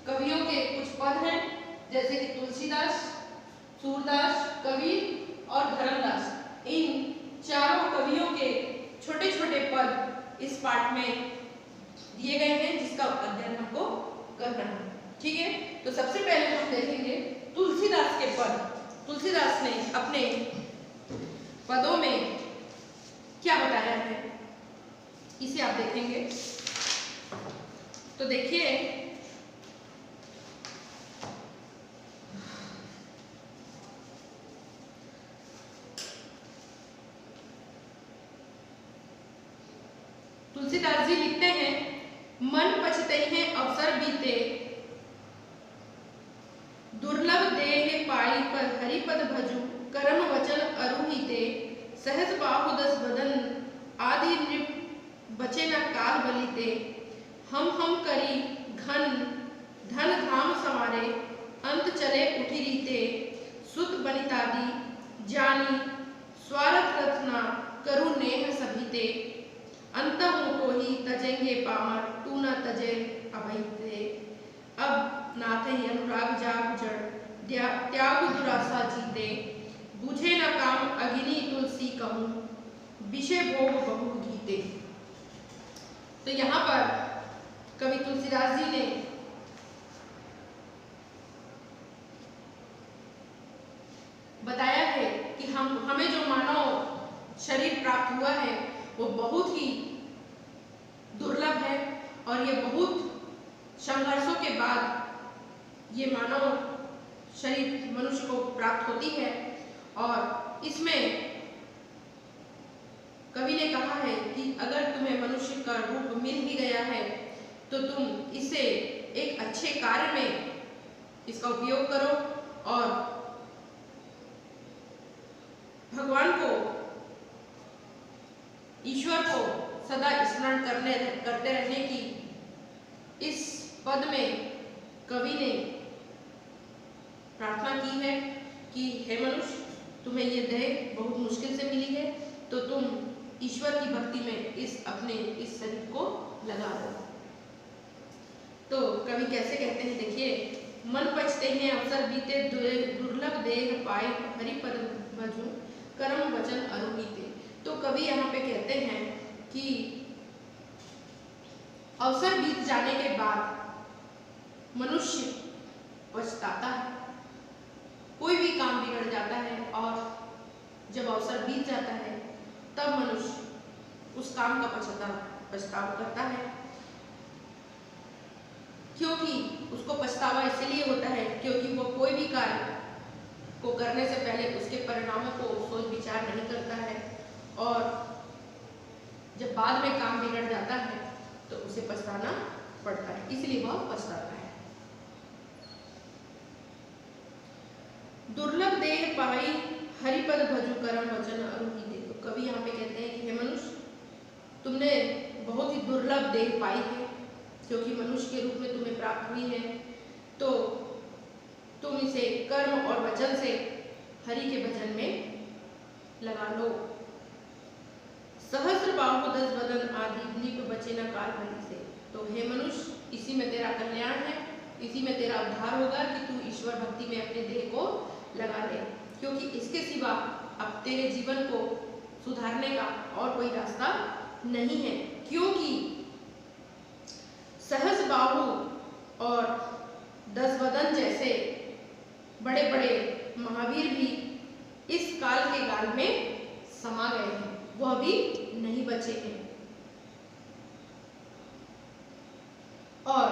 कवियों के कुछ पद हैं, जैसे कि तुलसीदास, सूरदास, कबीर और धर्मदास। इन चारों कवियों के छोटे छोटे पद इस पाठ में दिए गए हैं, जिसका अध्ययन हमको करना है। ठीक है, तो सबसे पहले हम देखेंगे तुलसीदास के पद। तुलसीदास ने अपने पदों में क्या बताया है, इसे आप देखेंगे। तो देखिए, तुलसीदास जी लिखते हैं, मन पछते हैं अवसर बीते, दुर्लभ देह पाई पर हरिपद भजू, करम वचन अरुहिते, सहज बाहु दस बदन आदि नृप, बचे न काल बलिते, हम करी घन धन धाम समारे, अंत चले उठी रीते, सुत बनितादि जानी, स्वार्थ रत्ना करु नेह सभीते, अंत को ही तजेंगे पामर, तू न तजे अभयते, अब नाथे अनुराग जाग जड़, त्याग दुरासा जीते, बुझे न काम अग्नि तुलसी कहूँ, विषय भोग बहु गीते। तो यहाँ पर कवि तुलसीदास जी ने बताया है कि हमें जो मानव शरीर प्राप्त हुआ है वो बहुत ही दुर्लभ है, और ये बहुत संघर्षों के बाद ये मानव शरीर मनुष्य को प्राप्त होती है। और इसमें कवि ने कहा है कि अगर तुम्हें मनुष्य का रूप मिल ही गया है तो तुम इसे एक अच्छे कार्य में इसका उपयोग करो और भगवान को, ईश्वर को सदा स्मरण करते रहने की इस पद में कवि ने प्रार्थना की है कि हे मनुष्य, तुम्हें ये देह बहुत मुश्किल से मिली है, तो तुम ईश्वर की भक्ति में इस शरीर को लगा दो। तो कवि कैसे कहते हैं, देखिए, मन पछते हैं अवसर बीते, दुर्लभ देह पाए हरिपद भजू, कर्म वचन अरुणीते। तो कवि यहाँ पे कहते हैं कि अवसर बीत जाने के बाद मनुष्य पछताता है, कोई भी काम बिगड़ जाता है, और जब अवसर बीत जाता है तब मनुष्य उस काम का पछतावा करता है, क्योंकि उसको पछतावा इसलिए होता है क्योंकि वो कोई भी कार्य को करने से पहले उसके परिणामों को सोच विचार नहीं करता है, और जब बाद में काम बिगड़ जाता है तो उसे पछताना पड़ता है, इसलिए वह पछताता है। दुर्लभ देह पाई हरिपद भजू, करम वचन अरुणीते। तो कवि यहाँ पे कहते हैं कि हे मनुष्य, तुमने बहुत ही दुर्लभ देह पाई है, क्योंकि मनुष्य के रूप में तुम्हें प्राप्त हुई है, तो तुम इसे कर्म और वचन से हरि के भजन में लगा लो। सहस्र बाहु दस बदन आदि निप, बचे न काल बलि से। तो हे मनुष्य, इसी में तेरा कल्याण है, इसी में तेरा उद्धार होगा कि तू ईश्वर भक्ति में अपने देह को लगा ले, क्योंकि इसके सिवा अब तेरे जीवन को सुधारने का और कोई रास्ता नहीं है। क्योंकि सहस्र बाहु और दस बदन जैसे बड़े बड़े महावीर भी इस काल के गाल में समा गए हैं, वह भी नहीं बचे हैं। और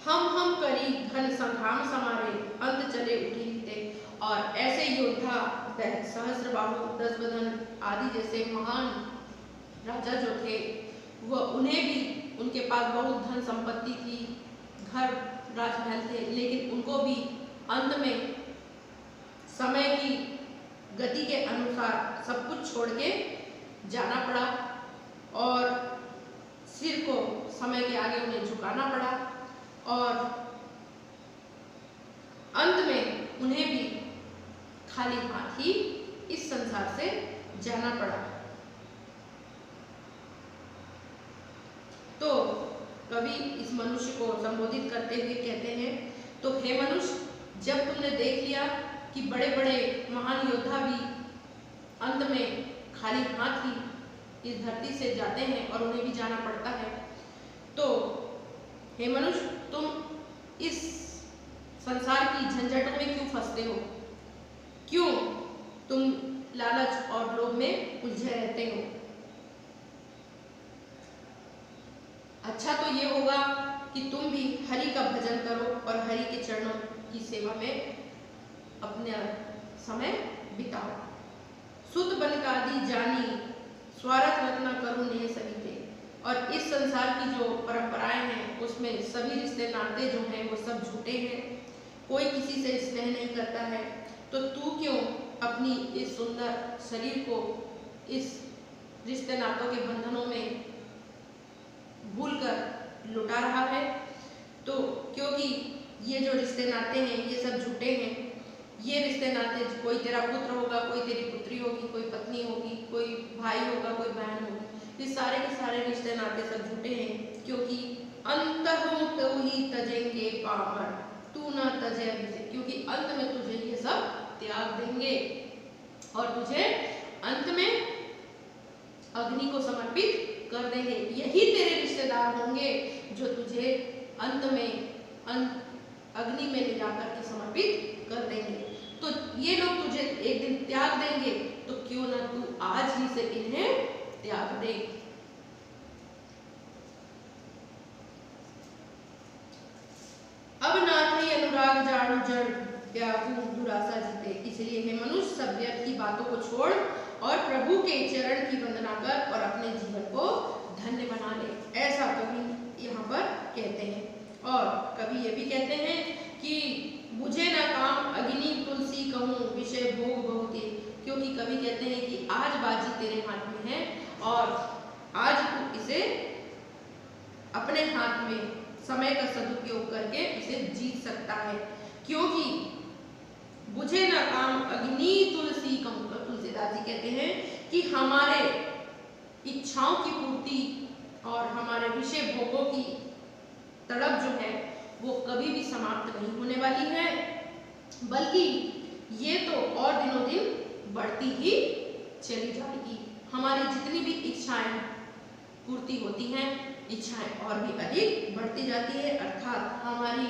हम करी घन संग्राम समारे, अंत चले उठी रीते। और ऐसे योद्धा सहस्र बाहु दस बदन आदि जैसे महान राजा जो थे, वह उन्हें भी, उनके पास बहुत धन संपत्ति थी, घर राजमहल थे, लेकिन उनको भी अंत में समय की गति के अनुसार सब कुछ छोड़ के जाना पड़ा, और सिर को समय के आगे उन्हें झुकाना पड़ा, और अंत में उन्हें भी खाली हाथ ही इस संसार से जाना पड़ा। तो कवि इस मनुष्य को संबोधित करते हुए कहते हैं, तो हे मनुष्य, जब तुमने देख लिया कि बड़े बड़े महान योद्धा भी अंत में खाली हाथ ही इस धरती से जाते हैं और उन्हें भी जाना पड़ता है, तो हे मनुष्य, तुम इस संसार की झंझटों में क्यों फंसते हो? क्यों तुम लालच और लोभ में उलझे रहते हो? अच्छा तो ये होगा कि तुम भी हरि का भजन करो और हरि के चरणों की सेवा में अपना समय बिताओ। सुत बनितादि जानी, स्वार्थ रत्ना करुण ये सभी थे। और इस संसार की जो परंपराएं हैं उसमें सभी रिश्ते नाते जो हैं वो सब झूठे हैं, कोई किसी से स्नेह नहीं करता है। तो तू क्यों अपनी इस सुंदर शरीर को इस रिश्ते नातों के बंधनों में भूलकर लुटा रहा है? तो क्योंकि ये जो रिश्ते नाते हैं ये सब झूठे हैं। ये रिश्ते नाते, कोई तेरा पुत्र होगा, कोई तेरी पुत्री होगी, कोई पत्नी होगी, कोई भाई होगा, कोई बहन होगी, ये सारे के सारे रिश्ते नाते सब झूठे हैं। क्योंकि अंतहु तो ही तजेंगे पामर, तू न तजे अभिषेक, क्योंकि अंत में तुझे ये सब त्याग देंगे और तुझे अंत में अग्नि को समर्पित कर देंगे। यही तेरे रिश्तेदार होंगे जो तुझे अंत में अग्नि में ले जाकर के समर्पित कर देंगे। तो ये लोग तुझे एक दिन त्याग देंगे, तो क्यों ना तू आज ही से इन्हें त्याग दे। अब नाथ ही अनुराग जाणु जड़ व्याकुल दुरासा जीते। इसलिए हे मनुष्य, सब व्यर्थ की बातों को छोड़ और प्रभु के चरण की वंदना कर और अपने जीवन को धन्य बना ले। ऐसा कवि यहाँ पर कहते हैं। और कवि ये भी कहते हैं कि बुझे न काम अग्नि तुलसी कहूँ, विषय भोग बहुत ही। क्योंकि कवि कहते हैं कि आज बाजी तेरे हाथ में है और आज तू इसे अपने हाथ में समय का सदुपयोग करके इसे जीत सकता है। क्योंकि बुझे न काम अग्नि तुलसी कहूँ, तुलसीदास जी कहते हैं कि हमारे इच्छाओं की पूर्ति और हमारे विषय भोगों की तड़प जो है वो कभी भी समाप्त नहीं होने वाली है, बल्कि ये तो और दिनों दिन बढ़ती ही चली जाएगी। हमारी जितनी भी इच्छाएं पूर्ति होती हैं, इच्छाएं और भी अधिक बढ़ती जाती है, अर्थात हमारी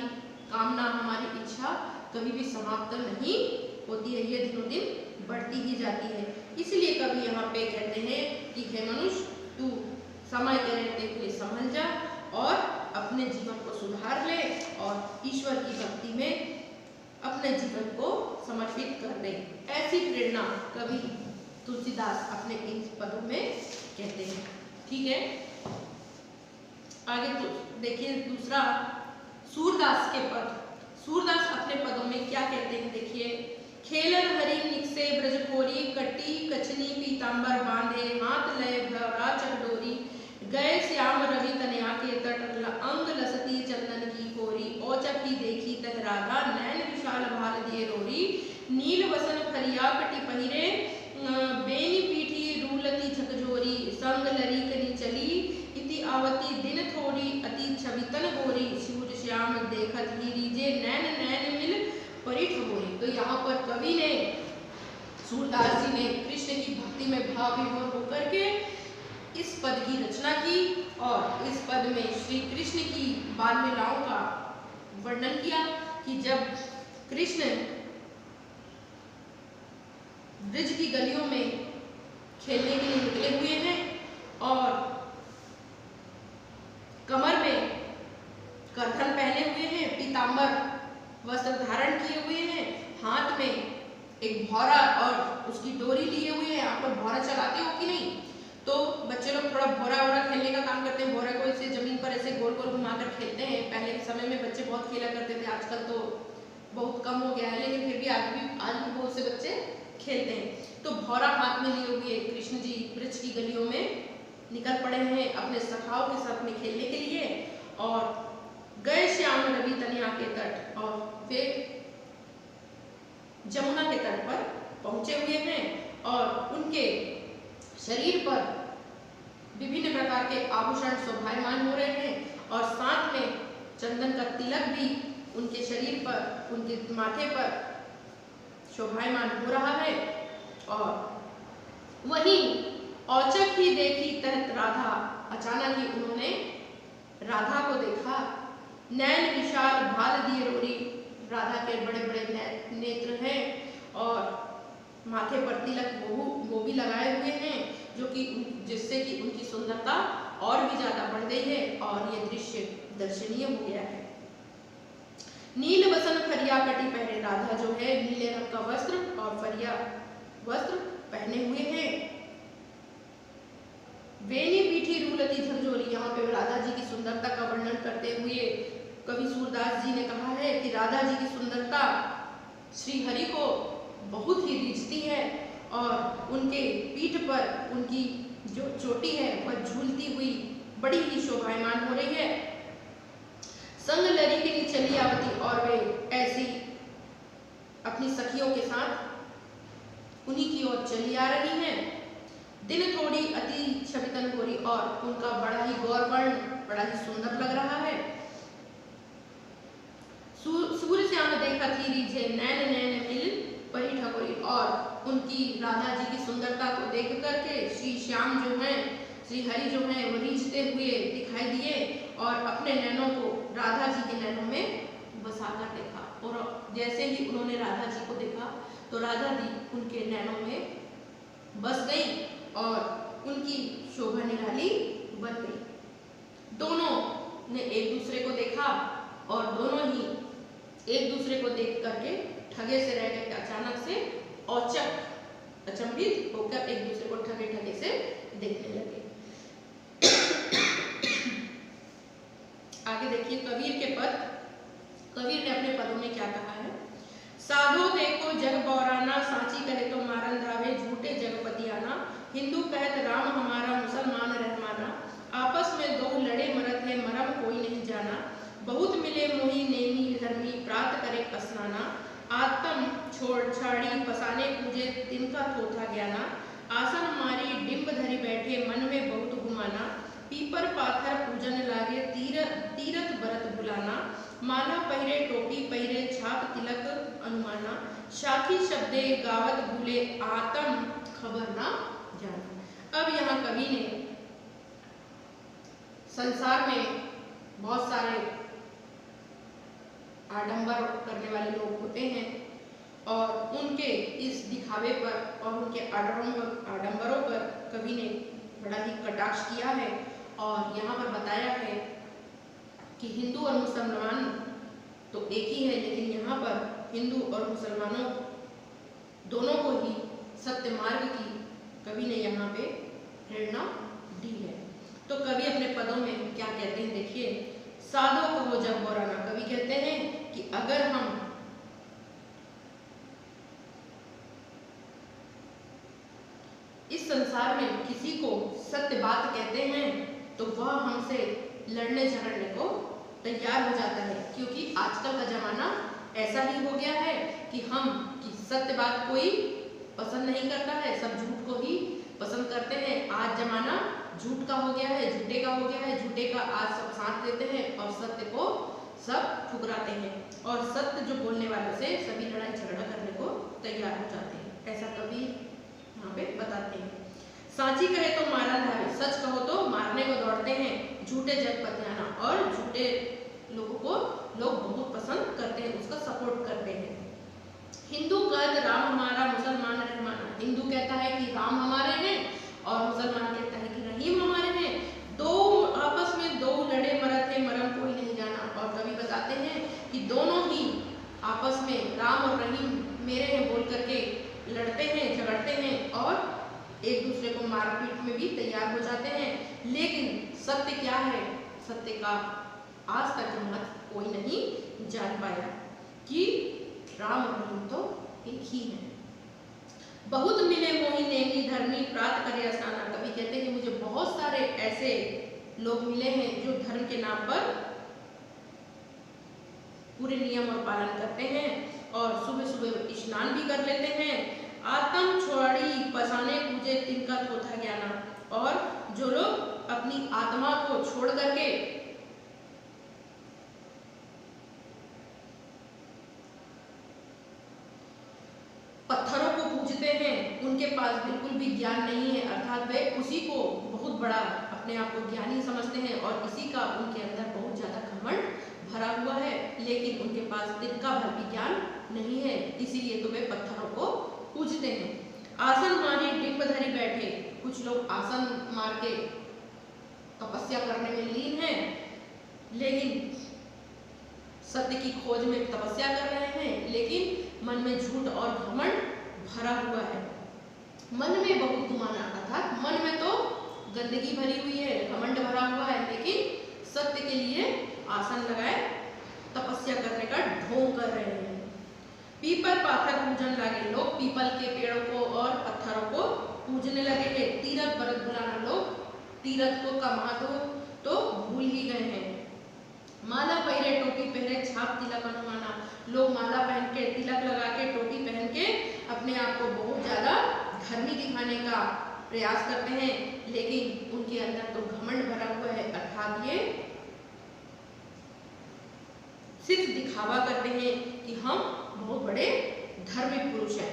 कामना, हमारी इच्छा कभी भी समाप्त नहीं होती है, ये दिनों दिन बढ़ती ही जाती है। इसलिए कवि यहाँ पे कहते हैं कि हे मनुष्य, तू समय के रहते हुए संभल जा और अपने जीवन को सुधार ले और ईश्वर की भक्ति में अपने जीवन को समर्पित कर दे। ऐसी प्रेरणा कवि तुलसीदास अपने इन पदों में कहते हैं। ठीक है, आगे तो देखिए दूसरा सूरदास के पद। सूरदास अपने पदों में क्या कहते हैं, देखिए। खेलन हरि निकसे ब्रजकोरी, कटी कचनी पीतांबर बांधे, हाथ लय भरा चकडोरी, गए श्याम रवि तनया के तट, अंग लसती चंदन की कोरी, औचकी देखी तह राधा, नैन विशाल भाल दिए रोरी, नील वसन फरिया कटी पहिरे, बेनी पीठी रूलती झकझोरी, संग लरी कनी चली, इति आवती दिन थोड़ी, अति छवितन गोरी, सूर श्याम देखत ही रीजे, नैन नैन मिल परिठ बोरी। तो यहाँ पर कवि ने, सूरदास जी ने कृष्ण की भक्ति में भाव विभोर होकर के इस पद की रचना की और इस पद में श्री कृष्ण की बाल लीलाओं का वर्णन किया कि जब कृष्ण ब्रज की गलियों में खेलने के लिए निकले हुए हैं और कमर में करधन पहने हुए हैं, पीतांबर वस्त्र धारण किए हुए हैं, हाथ में एक भौरा और उसकी डोरी लिए हुए हैं। आप लोग भौरा चलाते हो कि नहीं? तो बच्चे लोग थोड़ा भौरा खेलने का काम करते हैं। भौरा को ऐसे जमीन पर ऐसे गोल गोल घुमाकर खेलते हैं। पहले के समय में बच्चे बहुत खेला करते थे, आजकल तो बहुत कम हो गया है, लेकिन फिर भी आज भी बहुत से बच्चे खेलते हैं। तो भौरा हाथ में लिए हुए कृष्ण जी ब्रज की गलियों में निकल पड़े हैं अपने सखाओं के साथ में खेलने के लिए और गए श्याम रवि तनया के तट, और वे जमुना के तट पर पहुंचे हुए हैं और उनके शरीर पर विभिन्न प्रकार के आभूषण शोभायमान हो रहे हैं और साथ में चंदन का तिलक भी उनके शरीर पर, उनके माथे पर शोभायमान हो रहा है। और वहीं औचक ही देखी तहत राधा, अचानक ही उन्होंने राधा को देखा। नैन विशाल भाल दिए रोरी, राधा के बड़े बड़े नेत्र हैं और माथे पर तिलक वो भी लगाए हुए हैं, जो कि जिससे कि उनकी सुंदरता और भी ज्यादा बढ़ गई है और ये दृश्य दर्शनीय हो गया है। नील वसन फरिया कटी पहने, राधा जो है नीले रंग का वस्त्र और फरिया वस्त्र पहने हुए हैं। वेणी पीठी रूलती झकझोरी, यहाँ पे राधा जी की सुंदरता का वर्णन करते हुए कवि सूरदास जी ने कहा है कि राधा जी की सुंदरता श्री हरि को बहुत ही रिझती है और उनके पीठ पर उनकी जो चोटी है वह झूलती हुई बड़ी ही शोभायमान हो रही है। संग लरी के लिए चली आवती, और वे ऐसी अपनी सखियों के साथ उन्हीं की ओर चली आ रही हैं। दिन थोड़ी अति छवितन गोरी, और उनका बड़ा ही गौरवर्ण बड़ा ही सुंदर लग रहा है। सूर्य श्याम देखा थी रीझे, नैन नैन मिल परी ठकोरी, और उनकी राधा जी की सुंदरता को देख करके श्री श्याम जो हैं, श्री हरि जो हैं, वो रीझते हुए दिखाई दिए और अपने नैनों को राधा जी के नैनों में बसाकर देखा। और जैसे ही उन्होंने राधा जी को देखा तो राधा जी उनके नैनों में बस गई और उनकी शोभा निराली बन गई। दोनों ने एक दूसरे को देखा और दोनों ही एक दूसरे को देख करके ठगे से रह गए। अचानक से औचक अचंभित होकर एक दूसरे को ठगे ठगे से देखने लगे। आगे देखिए कबीर के पद। कबीर ने अपने पदों में क्या कहा है। साधो देखो जग बौराना, सांची कहे तो मारन धावे, झूठे जगपतियाना। हिंदू कहत राम हमारा, मुसलमान रहमाना। आपस में दो लड़े मरत है, मरम कोई नहीं जाना। बहुत मिले मोही नेमी धर्मी, प्रात करे स्नाना। आत्म छोड़ छाड़ी पसाने पूजे, तिनका थोथा ज्ञाना। आसन मारी डिम्ब धरी बैठे, मन में बहुत गुमाना। पीपर पाथर पूजन लागे, तीरथ बरत बुलाना। माला पहिरे टोपी पहिरे, छाप तिलक अनुमाना। शाखी शब्दे गावत भूले, आत्म खबर ना जाना। अब यहाँ कवि ने संसार में बहुत सारे आडंबर करने वाले लोग होते हैं और उनके इस दिखावे पर और उनके आडंबरों पर कवि ने बड़ा ही कटाक्ष किया है और यहाँ पर बताया है कि हिंदू और मुसलमान तो एक ही है, लेकिन यहाँ पर हिंदू और मुसलमानों दोनों को ही सत्य मार्ग की कवि ने यहाँ पे प्रेरणा दी है। तो कवि अपने पदों में क्या कहते हैं देखिए। साधो कहो जग बौराना, कवि कहते हैं कि अगर हम इस संसार में किसी को सत्य बात कहते हैं तो वह हमसे लड़ने झगड़ने को तैयार हो जाता है, क्योंकि आजकल का जमाना ऐसा ही हो गया है कि सत्य बात कोई पसंद नहीं करता है, सब झूठ को ही पसंद करते हैं। आज जमाना झूठ का हो गया है, झूठे का हो गया है, झूठे का आज सब साथ देते हैं और सत्य को सब ठुकराते हैं और सत्य जो बोलने वालों से सभी लड़ाई झगड़ा करने को तैयार हो जाते हैं। ऐसा कवि यहाँ पे बताते हैं। सांची कहे तो मारा धावे, सच कहो तो मारने को दौड़ते हैं। झूठे जगपतियाना, और झूठे लोगों को लोग बहुत पसंद करते हैं, उसका सपोर्ट करते हैं। हिंदू कहत राम हमारा, मुसलमान रहमाना, हिंदू कहता है कि राम हमारे हैं और मुसलमान कहता है कि रहीम हमारे हैं। दो आपस में दो लड़े मरत है, मरम कोई नहीं जाना। और कवि बताते हैं कि दोनों ही आपस में राम और रहीम मेरे हैं बोल करके लड़ते हैं, झगड़ते हैं और एक दूसरे को मारपीट में भी तैयार हो जाते हैं। लेकिन सत्य क्या है, सत्य का आज तक हिम्मत कोई नहीं जान पाया कि राम और रहीम तो एक ही हैं। बहुत मिले मोही नेमी धर्मी, प्रात करे असाना, कवि कहते हैं कि मुझे बहुत सारे ऐसे लोग मिले हैं जो धर्म के नाम पर पूरे नियम और पालन करते हैं और सुबह सुबह स्नान भी कर लेते हैं। आत्म छोड़ी पसाने पूजे, तिनका थोथा ज्ञाना, और जो लोग अपनी आत्मा को छोड़ करके उनके पास बिल्कुल भी ज्ञान नहीं है, अर्थात वे उसी को बहुत बड़ा अपने आप को ज्ञानी समझते हैं और इसी का उनके अंदर बहुत ज़्यादा घमंड भरा हुआ है, लेकिन उनके पास तिनका भर भी ज्ञान नहीं है, इसीलिए तो वे पत्थरों को पूजते हैं। आसन मारी डिंब धरी बैठे, कुछ लोग आसन मार के तपस्या करने में लीन हैं, लेकिन सत्य की खोज में तपस्या कर रहे हैं, लेकिन मन में झूठ और घमंड भरा हुआ है। मन में बहुत गुमान, अर्थात मन में तो गंदगी भरी हुई है, घमंड भरा हुआ है, लेकिन सत्य के लिए आसन लगाए तपस्या करने का ढोंग कर रहे हैं। पीपल पाथर पूजन लगे, लोग पीपल के पेड़ों को और पत्थरों को पूजने लगे हैं। तीरथ व्रत बुलाना, लोग तीरथ को का महत्व तो भूल ही गए हैं। माला पहरे टोपी पहरे छाप तिलक अनुमाना, लोग माला पहन के तिलक लगा के टोपी पहन के अपने आप को बहुत ज्यादा धर्मी दिखाने का प्रयास करते हैं, लेकिन उनके अंदर तो घमंड भरा हुआ है, अर्थात ये सिर्फ दिखावा करते हैं कि हम बहुत बड़े धर्मी पुरुष हैं।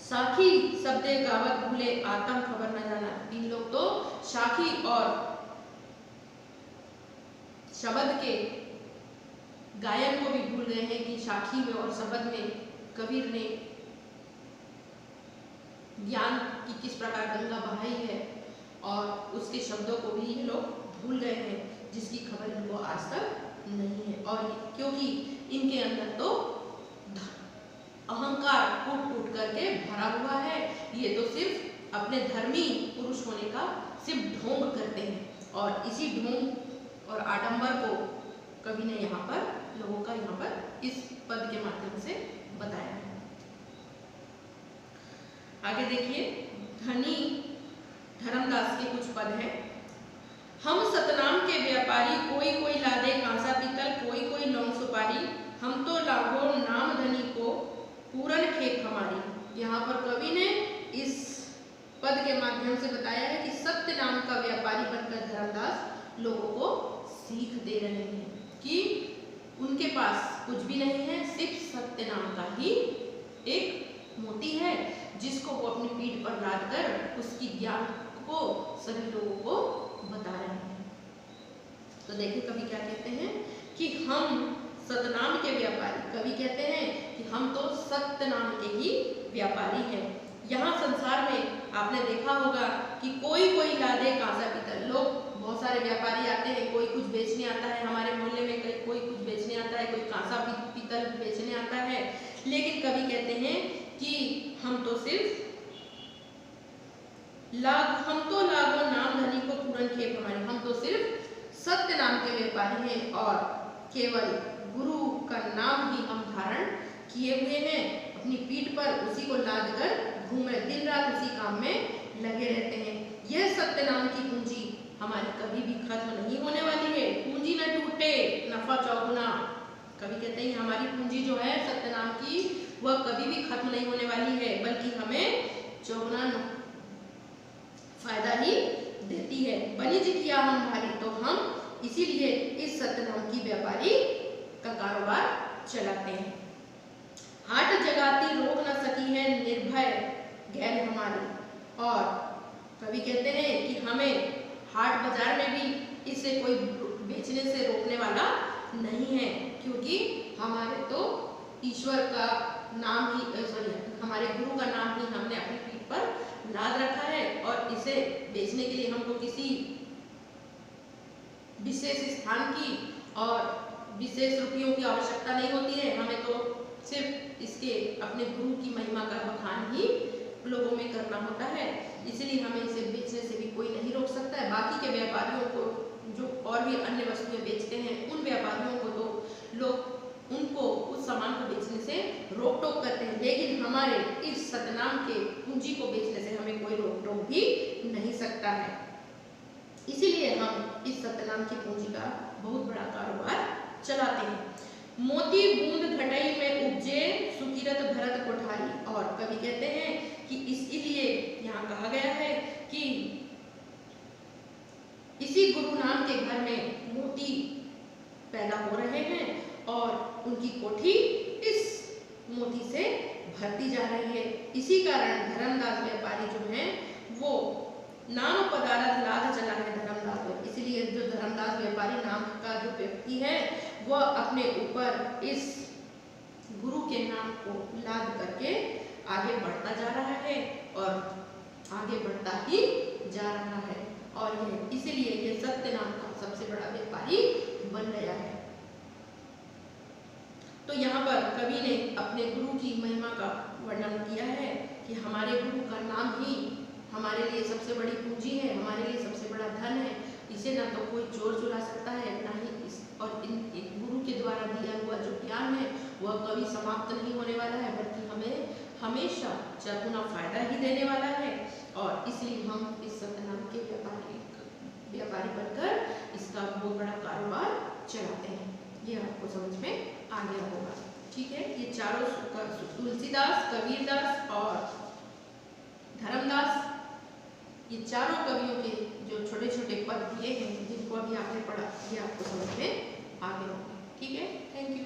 साखी शब्दे गावत भूले आत्म खबर न जाना, इन लोग तो साखी और शब्द के गायन को भी भूल गए हैं कि साखी में और शब्द में कबीर ने ज्ञान की किस प्रकार गंगा बहाई है, और उसके शब्दों को भी ये लोग भूल गए हैं, जिसकी खबर इनको आज तक नहीं है। और क्योंकि इनके अंदर तो अहंकार कूट कूट करके भरा हुआ है, ये तो सिर्फ अपने धर्मी पुरुष होने का सिर्फ ढोंग करते हैं, और इसी ढोंग और आडंबर को कवि ने यहाँ पर लोगों का यहाँ पर इस पद के माध्यम से बताया है। आगे देखिए, धनी धर्मदास के कुछ पद हैं। हम सतनाम के व्यापारी, कोई कोई लादे कांसा पीतल, कोई कोई लौंग सुपारी, हम तो लागो नाम धनी को पूरन खेप हमारी। यहाँ पर कवि ने इस पद के माध्यम से बताया है कि सत्य नाम का व्यापारी बनकर धर्मदास लोगों को सीख दे रहे हैं कि उनके पास कुछ भी नहीं है, सिर्फ सत्य नाम का ही एक मोती है, जिसको वो अपनी पीठ पर लाद कर उसकी ज्ञान को सभी लोगों को बता रहे हैं। तो देखिए कवि क्या कहते हैं कि हम सतनाम के व्यापारी, कवि कहते हैं कि हम तो सत्य नाम के ही व्यापारी हैं। यहाँ संसार में आपने देखा होगा कि कोई कोई लादे कांसा पीतल, लोग बहुत सारे व्यापारी आते हैं, कोई कुछ बेचने आता है, हमारे मोहल्ले में कोई कुछ बेचने आता है, कोई कांसा पीतल बेचने आता है, लेकिन कवि कहते हैं कि हम तो सिर्फ हम तो लागो नाम धनी को पूरन खेप हमारे, हम तो सिर्फ सत्य नाम के व्यापारी हैं और केवल गुरु का नाम ही हम धारण किए हुए हैं, अपनी पीठ पर उसी को लाद कर घूमे, दिन रात उसी काम में लगे रहते हैं। यह सत्य नाम की पूंजी हमारी कभी भी खत्म नहीं होने वाली है, पूंजी न टूटे नफा चौगुना। कवि कहते हैं हमारी पूंजी जो है सत्य नाम की, वह कभी भी खत्म नहीं होने वाली है, बल्कि हमें चौगुना फायदा ही देती है। बनिज किया हम भारी, तो हम इसीलिए इस सत्य नाम की व्यापारी का कारोबार चलाते हैं। हाट जगाती रोक न सकी है निर्भय गैल हमारी, और कवि कहते हैं कि हमें हाट बाजार में भी इससे कोई बेचने से रोकने वाला नहीं है, क्योंकि हमारे तो ईश्वर का नाम ही हमारे गुरु का नाम ही हमने अपनी पीठ पर लाद रखा है, और इसे बेचने के लिए हमको किसी विशेष स्थान की और विशेष रुपयों की आवश्यकता नहीं होती है, हमें तो सिर्फ इसके अपने गुरु की महिमा का बखान ही लोगों में करना होता है, इसलिए हमें इसे बेचने से भी कोई नहीं रोक सकता है। बाकी के व्यापारियों को जो और भी अन्य वस्तुएं बेचते हैं, उन व्यापारियों को तो लोग उनको उस सामान को बेचने से रोक टोक करते हैं, लेकिन हमारे इस सतनाम के पूंजी को बेचने से हमें कोई रोक टोक भी नहीं सकता है। इसीलिए हम इस सतनाम की पूंजी का बहुत बड़ा कारोबार चलाते हैं। मोती बूंद घटाई में उपजे सुकिरत भरत कोठारी, और कवि कहते हैं कि इसीलिए यहाँ कहा गया है कि इसी गुरु नाम के घर में मोती पैदा हो रहे हैं और उनकी कोठी इस मोती से भरती जा रही है। इसी कारण धर्मदास व्यापारी जो है वो नाम पदार्थ लाद चला है धर्मदास को। इसलिए जो धर्मदास व्यापारी नाम का जो व्यक्ति है वह अपने ऊपर इस गुरु के नाम को लाद करके आगे बढ़ता जा रहा है और आगे बढ़ता ही जा रहा है और इसलिए ये सत्य नाम का सबसे बड़ा व्यापारी बन गया है। तो यहाँ पर कवि ने अपने गुरु की महिमा का वर्णन किया है कि हमारे गुरु का नाम ही हमारे लिए सबसे बड़ी पूंजी है, हमारे लिए सबसे बड़ा धन है। इसे ना तो कोई चोर चुरा सकता है, ना ही इस और गुरु के द्वारा दिया हुआ जो ज्ञान है वह कभी समाप्त नहीं होने वाला है, बल्कि हमें हमेशा चरगुना फायदा ही देने वाला है। और इसलिए हम इस सत्यनाम के व्यापारी बनकर इसका बहुत बड़ा कारोबार चलाते हैं। ये आपको समझ में आ गया होगा। ठीक है, ये चारों तुलसीदास, कबीरदास और धर्मदास, ये चारों कवियों के जो छोटे छोटे पद दिए हैं जिनको अभी आपने पढ़ा, ये आपको समझ में आ गए होंगे। ठीक है, थैंक यू।